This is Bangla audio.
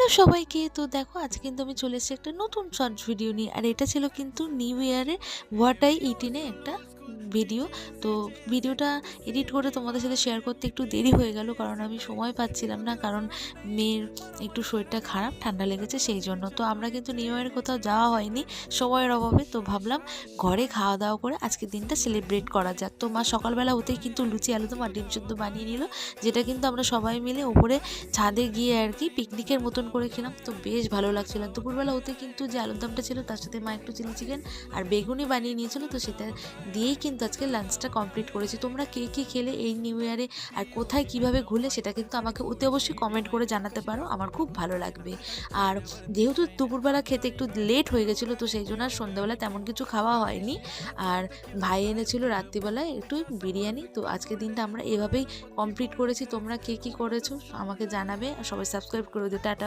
হ্যালো সবাইকে। তো দেখো আজকে কিন্তু আমি চলে এসেছি একটা নতুন শর্ট ভিডিও নিয়ে। আর এটা ছিল কিন্তু নিউ ইয়ারে হোয়াট আই ইট এ একটা ভিডিও। তো ভিডিওটা এডিট করে তোমাদের সাথে শেয়ার করতে একটু দেরি হয়ে গেল, কারণ আমি সময় পাচ্ছিলাম না, কারণ মেয়ের একটু শরীরটা খারাপ, ঠান্ডা লেগেছে সেই জন্য। তো আমরা কিন্তু নিউ ইয়ারে কোথাও যাওয়া হয়নি সময়ের অভাবে। তো ভাবলাম ঘরে খাওয়া দাওয়া করে আজকের দিনটা সেলিব্রেট করা যাক। তো মা সকালবেলা হতেই কিন্তু লুচি আলুদম আর ডিম সিদ্ধ বানিয়ে নিল, যেটা কিন্তু আমরা সবাই মিলে ওপরে ছাদে গিয়ে আর কি পিকনিকের মতন করে খেলাম। তো বেশ ভালো লাগছিল। দুপুরবেলা হতে কিন্তু যে আলুর দমটা ছিল তার সাথে মা একটু চিলি চিকেন আর বেগুনি বানিয়ে নিয়েছিল, তো সেটা দিয়েই কিন্তু আজকে লাঞ্চটা কমপ্লিট করেছি। তোমরা কে কে খেলে এই নিউ ইয়ারে আর কোথায় কিভাবে ঘুরলে সেটা কিন্তু আমাকে অতি অবশ্যই কমেন্ট করে জানাতে পারো, আমার খুব ভালো লাগবে। আর যেহেতু দুপুরবেলা খেতে একটু লেট হয়ে গেছিলো, তো সেই জন্য আর সন্ধ্যাবেলা তেমন কিছু খাওয়া হয়নি। আর ভাই এনেছিল রাত্রিবেলায় একটু বিরিয়ানি। তো আজকের দিনটা আমরা এভাবেই কমপ্লিট করেছি। তোমরা কে কী করেছো আমাকে জানাবে, আর সবাই সাবস্ক্রাইব করে দিও। টাটা।